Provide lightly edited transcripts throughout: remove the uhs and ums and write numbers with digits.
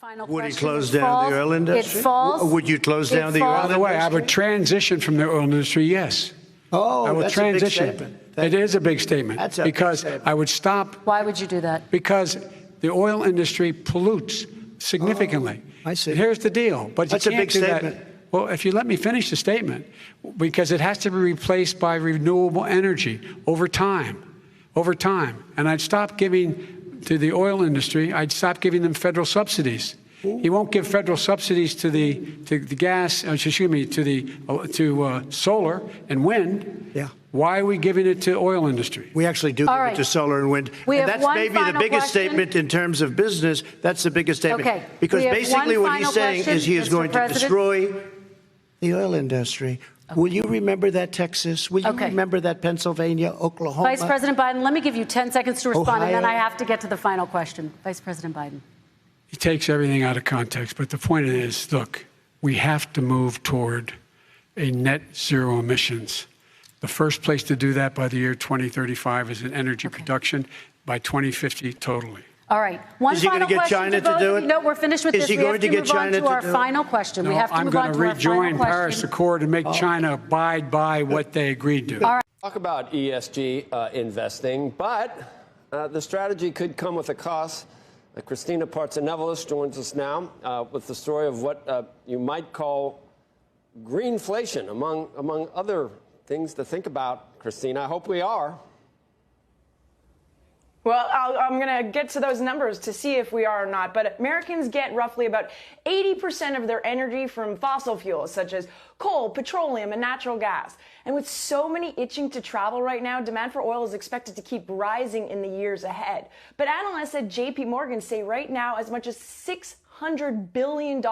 Would he close down the oil industry? Would you close down the oil industry? By the way, I would transition from the oil industry, yes. Oh, I would transition. A big statement. It is a big statement. That's a because big statement. I would stop. Why would you do that? Because the oil industry pollutes significantly. I see. And here's the deal. But That's you a can't big do statement. that. Well, if you let me finish the statement, because it has to be replaced by renewable energy over time. And I'd stop giving to the oil industry, I'd stop giving them federal subsidies. He won't give federal subsidies to the gas, excuse me, to solar and wind. Yeah. Why are we giving it to oil industry? We actually do give it to solar and wind. And that's maybe the biggest statement in terms of business. That's the biggest statement. Okay. Because basically what he's saying is he is going to destroy the oil industry. Will you remember that, Texas? Will you remember that, Pennsylvania, Oklahoma? Vice President Biden, let me give you 10 seconds to respond, Ohio. and then I have to get to the final question. Vice President Biden. He takes everything out of context. But the point is, look, we have to move toward a net zero emissions. The first place to do that by the year 2035 is in energy production, by 2050 totally. All right. One final question. Is he going to get China to do it? No, we're finished with this. Is he going to get China to do it? We have to move on to our final question. No, We have to move on to our final question. I'm going to rejoin Paris Accord and make China abide by what they agreed to. All right. Talk about ESG investing, but the strategy could come with a cost. Christina Partsenevelis joins us now with the story of what you might call greenflation, among other things to think about. Christina, I hope we are. Well, I'm going to get to those numbers to see if we are or not. But Americans get roughly about 80% of their energy from fossil fuels, such as coal, petroleum, and natural gas. And with so many itching to travel right now, demand for oil is expected to keep rising in the years ahead. But analysts at JP Morgan say right now as much as $600 billion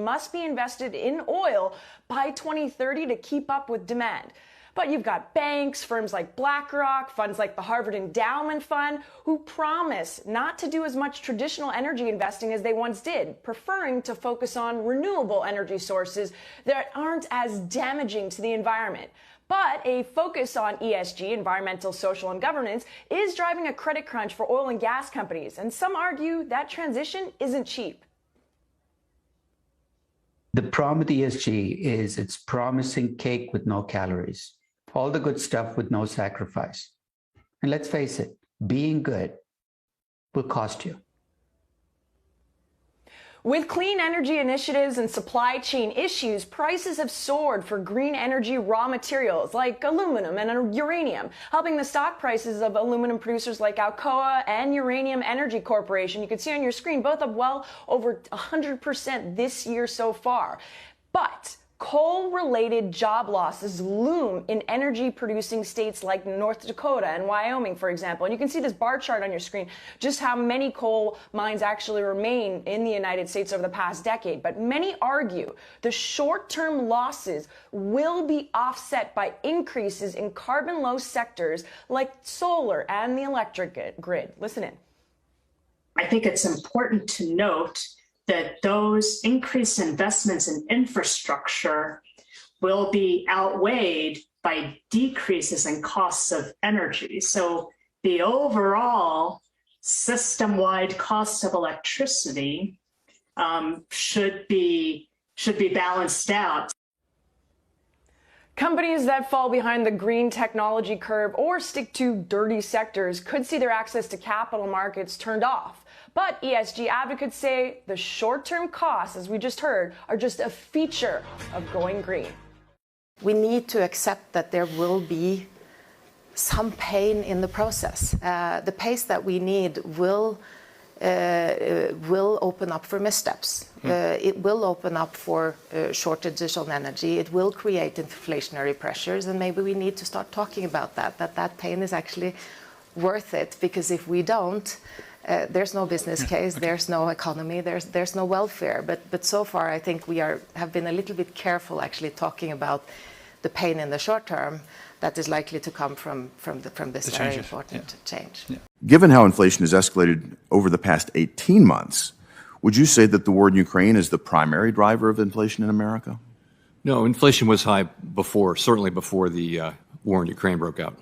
must be invested in oil by 2030 to keep up with demand. But you've got banks, firms like BlackRock, funds like the Harvard Endowment Fund, who promise not to do as much traditional energy investing as they once did, preferring to focus on renewable energy sources that aren't as damaging to the environment. But a focus on ESG, environmental, social, and governance, is driving a credit crunch for oil and gas companies. And some argue that transition isn't cheap. The problem with ESG is it's promising cake with no calories. All the good stuff with no sacrifice. And let's face it, being good will cost you. With clean energy initiatives and supply chain issues, prices have soared for green energy raw materials like aluminum and uranium, helping the stock prices of aluminum producers like Alcoa and Uranium Energy Corporation. You can see on your screen, both up well over 100% this year so far. But coal-related job losses loom in energy-producing states like North Dakota and Wyoming, for example. And you can see this bar chart on your screen, just how many coal mines actually remain in the United States over the past decade. But many argue the short-term losses will be offset by increases in carbon-low sectors like solar and the electric grid. Listen in. I think it's important to note that those increased investments in infrastructure will be outweighed by decreases in costs of energy. So the overall system-wide cost of electricity should be balanced out. Companies that fall behind the green technology curve or stick to dirty sectors could see their access to capital markets turned off. But ESG advocates say the short-term costs, as we just heard, are just a feature of going green. We need to accept that there will be some pain in the process. The pace that we need will open up for missteps. It will open up for shortages on energy. It will create inflationary pressures, and maybe we need to start talking about that pain is actually worth it, because if we don't, there's no business case, there's no economy, there's no welfare. But so far, I think we have been a little bit careful actually talking about the pain in the short term that is likely to come from this very important change. Yeah. Given how inflation has escalated over the past 18 months, would you say that the war in Ukraine is the primary driver of inflation in America? No, inflation was high before, certainly before the war in Ukraine broke out.